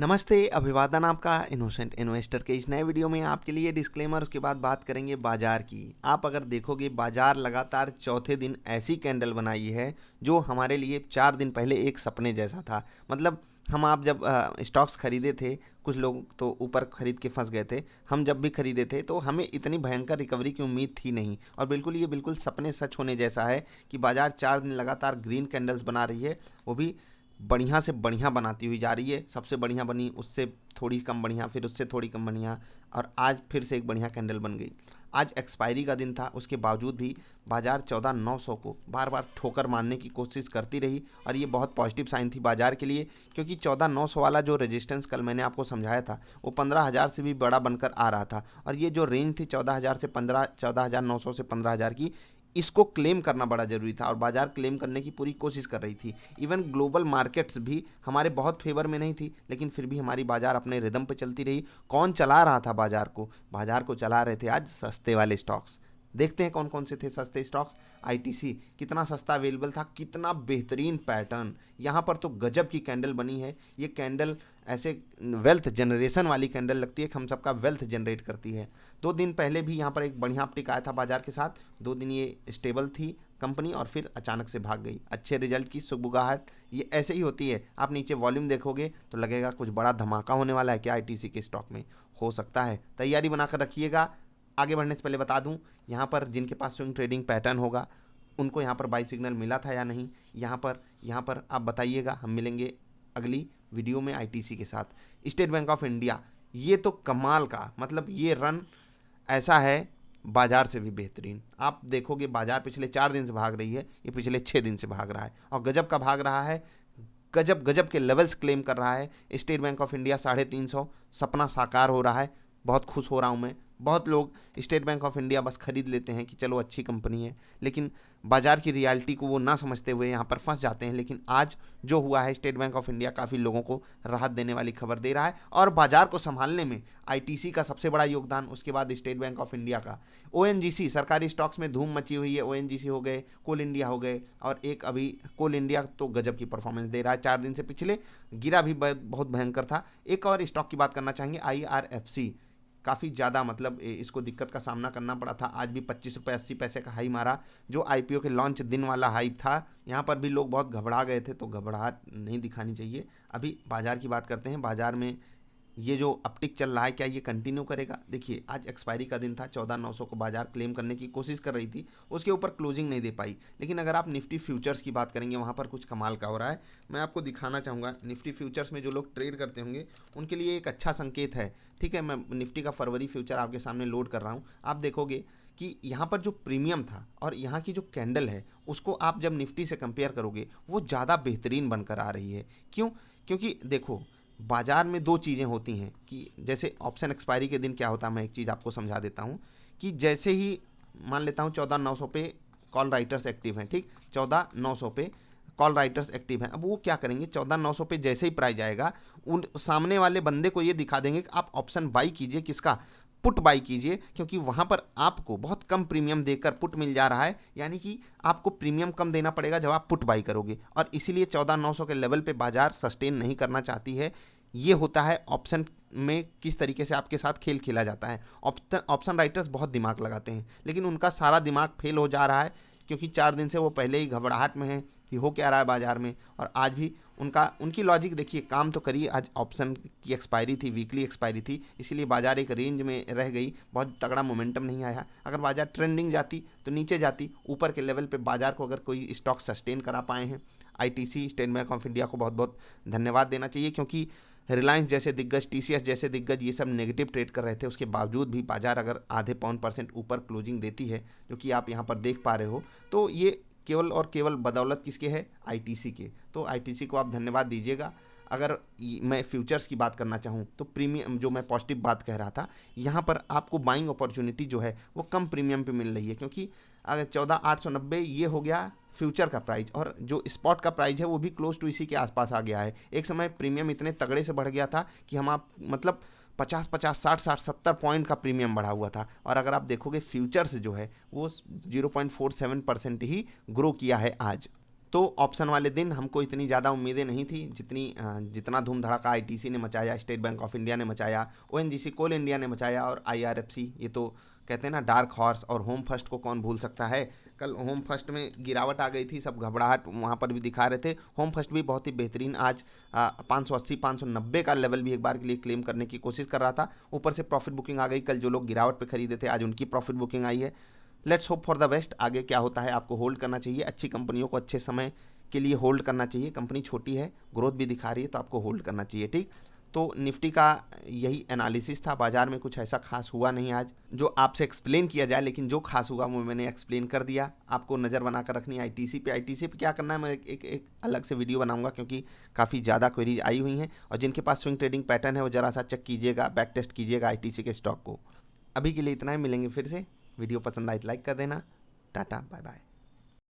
नमस्ते, अभिवादन आपका इनोसेंट इन्वेस्टर के इस नए वीडियो में आपके लिए डिस्क्लेमर, उसके बाद बात करेंगे बाजार की। आप अगर देखोगे बाजार लगातार चौथे दिन ऐसी कैंडल बनाई है जो हमारे लिए 4 दिन पहले एक सपने जैसा था। मतलब हम आप जब स्टॉक्स खरीदे थे, कुछ लोग तो ऊपर खरीद के फंस गए थे। हम जब भी खरीदे थे तो हमें इतनी भयंकर रिकवरी की उम्मीद थी नहीं, और बिल्कुल ये बिल्कुल सपने सच होने जैसा है कि बाजार 4 दिन लगातार ग्रीन कैंडल्स बना रही है, वो भी बढ़िया से बढ़िया बनाती हुई जा रही है। सबसे बढ़िया बनी, उससे थोड़ी कम बढ़िया, फिर उससे थोड़ी कम बढ़िया, और आज फिर से एक बढ़िया कैंडल बन गई। आज एक्सपायरी का दिन था, उसके बावजूद भी बाजार 14,900 को बार बार ठोकर मारने की कोशिश करती रही, और ये बहुत पॉजिटिव साइन थी बाजार के लिए, क्योंकि 14,900 वाला जो रेजिस्टेंस कल मैंने आपको समझाया था वो 15,000 से भी बड़ा बनकर आ रहा था। और ये जो रेंज थी 14,000 से 14,900 से 15,000 की, इसको क्लेम करना बड़ा ज़रूरी था, और बाजार क्लेम करने की पूरी कोशिश कर रही थी। इवन ग्लोबल मार्केट्स भी हमारे बहुत फेवर में नहीं थी, लेकिन फिर भी हमारी बाजार अपने रिदम पे चलती रही। कौन चला रहा था बाजार को? बाजार को चला रहे थे आज सस्ते वाले स्टॉक्स। देखते हैं कौन कौन से थे सस्ते स्टॉक्स। आईटीसी कितना सस्ता अवेलेबल था, कितना बेहतरीन पैटर्न। यहाँ पर तो गजब की कैंडल बनी है। ये कैंडल ऐसे वेल्थ जनरेशन वाली कैंडल लगती है कि हम सबका वेल्थ जनरेट करती है। 2 दिन पहले भी यहाँ पर एक बढ़िया अपटिक आया था बाजार के साथ। 2 दिन ये स्टेबल थी कंपनी, और फिर अचानक से भाग गई। अच्छे रिजल्ट की सुगबुगाहट ये ऐसे ही होती है। आप नीचे वॉल्यूम देखोगे तो लगेगा कुछ बड़ा धमाका होने वाला है क्या आईटीसी के स्टॉक में। हो सकता है, तैयारी बनाकर रखिएगा। आगे बढ़ने से पहले बता दूं, यहाँ पर जिनके पास स्विंग ट्रेडिंग पैटर्न होगा उनको यहाँ पर बाई सिग्नल मिला था या नहीं, यहाँ पर आप बताइएगा। हम मिलेंगे अगली वीडियो में आईटीसी के साथ। स्टेट बैंक ऑफ इंडिया, ये तो कमाल का, मतलब ये रन ऐसा है बाजार से भी बेहतरीन। आप देखोगे बाजार पिछले 4 दिन से भाग रही है, ये पिछले 6 दिन से भाग रहा है, और गजब का भाग रहा है। गजब गजब के लेवल्स क्लेम कर रहा है। स्टेट बैंक ऑफ इंडिया 350, सपना साकार हो रहा है। बहुत खुश हो रहा हूँ मैं। बहुत लोग स्टेट बैंक ऑफ इंडिया बस खरीद लेते हैं कि चलो अच्छी कंपनी है, लेकिन बाजार की रियलिटी को वो ना समझते हुए यहाँ पर फंस जाते हैं। लेकिन आज जो हुआ है, स्टेट बैंक ऑफ इंडिया काफ़ी लोगों को राहत देने वाली खबर दे रहा है, और बाजार को संभालने में आईटीसी का सबसे बड़ा योगदान, उसके बाद स्टेट बैंक ऑफ इंडिया का। ओएनजीसी सरकारी स्टॉक्स में धूम मची हुई है। ओएनजीसी हो गए, कोल इंडिया हो गए, और एक अभी कोल इंडिया तो गजब की परफॉर्मेंस दे रहा है। 4 दिन से पिछले गिरा भी बहुत भयंकर था। एक और स्टॉक की बात करना चाहेंगे, आईआरएफसी। काफ़ी ज़्यादा मतलब इसको दिक्कत का सामना करना पड़ा था। आज भी 25 रुपये 80 पैसे का हाई मारा, जो आईपीओ के लॉन्च दिन वाला हाइप था। यहाँ पर भी लोग बहुत घबरा गए थे, तो घबराहट नहीं दिखानी चाहिए। अभी बाजार की बात करते हैं। बाजार में ये जो अपटिक चल रहा है, क्या ये कंटिन्यू करेगा? देखिए, आज एक्सपायरी का दिन था। 14,900 को बाजार क्लेम करने की कोशिश कर रही थी, उसके ऊपर क्लोजिंग नहीं दे पाई। लेकिन अगर आप निफ्टी फ्यूचर्स की बात करेंगे, वहाँ पर कुछ कमाल का हो रहा है। मैं आपको दिखाना चाहूँगा। निफ्टी फ्यूचर्स में जो लोग ट्रेड करते होंगे उनके लिए एक अच्छा संकेत है। ठीक है, मैं निफ्टी का फरवरी फ्यूचर आपके सामने लोड कर रहा हूँ। आप देखोगे कि यहाँ पर जो प्रीमियम था और यहाँ की जो कैंडल है, उसको आप जब निफ्टी से कंपेयर करोगे, वो ज़्यादा बेहतरीन बनकर आ रही है। क्यों? क्योंकि देखो, बाजार में 2 चीज़ें होती हैं कि जैसे ऑप्शन एक्सपायरी के दिन क्या होता है, मैं एक चीज़ आपको समझा देता हूँ कि जैसे ही मान लेता हूँ 14,900 पे कॉल राइटर्स एक्टिव हैं, ठीक, 14,900 पे कॉल राइटर्स एक्टिव हैं। अब वो क्या करेंगे, 14,900 पे जैसे ही प्राइस आएगा, उन सामने वाले बंदे को ये दिखा देंगे कि आप ऑप्शन बाई कीजिए। किसका? पुट बाई कीजिए, क्योंकि वहाँ पर आपको बहुत कम प्रीमियम देकर पुट मिल जा रहा है। यानी कि आपको प्रीमियम कम देना पड़ेगा जब आप पुट बाई करोगे, और इसीलिए 14,900 के लेवल पे बाजार सस्टेन नहीं करना चाहती है। ये होता है ऑप्शन में किस तरीके से आपके साथ खेल खेला जाता है। ऑप्शन राइटर्स बहुत दिमाग लगाते हैं, लेकिन उनका सारा दिमाग फेल हो जा रहा है, क्योंकि 4 दिन से वो पहले ही घबराहट में है कि हो क्या रहा है बाजार में। और आज भी उनकी लॉजिक देखिए, काम तो करिए। आज ऑप्शन की एक्सपायरी थी, वीकली एक्सपायरी थी, इसीलिए बाजार एक रेंज में रह गई। बहुत तगड़ा मोमेंटम नहीं आया। अगर बाजार ट्रेंडिंग जाती तो नीचे जाती। ऊपर के लेवल पे बाजार को अगर कोई स्टॉक सस्टेन करा पाए हैं, ITC, state bank of India को बहुत बहुत धन्यवाद देना चाहिए, क्योंकि रिलायंस जैसे दिग्गज, टीसीएस जैसे दिग्गज, ये सब नेगेटिव ट्रेड कर रहे थे। उसके बावजूद भी बाजार अगर आधे पौन % ऊपर क्लोजिंग देती है, जो कि आप यहाँ पर देख पा रहे हो, तो ये केवल और केवल बदौलत किसके है? आईटीसी के। तो आईटीसी को आप धन्यवाद दीजिएगा। अगर मैं फ्यूचर्स की बात करना चाहूँ तो प्रीमियम, जो मैं पॉजिटिव बात कह रहा था, यहाँ पर आपको बाइंग अपॉर्चुनिटी जो है वो कम प्रीमियम पे मिल रही है, क्योंकि अगर 14,890 ये हो गया फ्यूचर का प्राइस, और जो स्पॉट का प्राइस है वो भी क्लोज टू इसी के आसपास आ गया है। एक समय प्रीमियम इतने तगड़े से बढ़ गया था कि हम आप मतलब 50-50, 60-60, 70 पॉइंट का प्रीमियम बढ़ा हुआ था। और अगर आप देखोगे फ्यूचर्स जो है वो 0.47% ही ग्रो किया है आज। तो ऑप्शन वाले दिन हमको इतनी ज़्यादा उम्मीदें नहीं थी जितना धूम धड़ाका आईटीसी ने मचाया, स्टेट बैंक ऑफ इंडिया ने मचाया, ओएनजीसी कोल इंडिया ने मचाया और आईआरएफसी, ये तो कहते हैं ना डार्क हॉर्स। और होम फर्स्ट को कौन भूल सकता है। कल होम फर्स्ट में गिरावट आ गई थी, सब घबराहट वहाँ पर भी दिखा रहे थे। होम फर्स्ट भी बहुत ही बेहतरीन आज 580 590 का लेवल भी एक बार के लिए क्लेम करने की कोशिश कर रहा था। ऊपर से प्रॉफिट बुकिंग आ गई। कल जो लोग गिरावट पे खरीदे थे आज उनकी प्रॉफिट बुकिंग आई है। Let's hope for the best. आगे क्या होता है, आपको होल्ड करना चाहिए। अच्छी कंपनियों को अच्छे समय के लिए होल्ड करना चाहिए। कंपनी छोटी है, ग्रोथ भी दिखा रही है, तो आपको होल्ड करना चाहिए। ठीक, तो निफ्टी का यही एनालिसिस था। बाजार में कुछ ऐसा खास हुआ नहीं आज जो आपसे एक्सप्लेन किया जाए, लेकिन जो खास हुआ वो मैंने एक्सप्लेन कर दिया। आपको नज़र बनाकर रखनी है आईटीसी पे। आईटीसी पे क्या करना है, मैं एक अलग से वीडियो बनाऊंगा, क्योंकि काफ़ी ज़्यादा क्वेरीज आई हुई हैं। और जिनके पास स्विंग ट्रेडिंग पैटर्न है वो ज़रा सा चेक कीजिएगा, बैक टेस्ट कीजिएगा आईटीसी के स्टॉक को। अभी के लिए इतना ही, मिलेंगे फिर से। वीडियो पसंद आए तो लाइक कर देना। Tata, bye bye.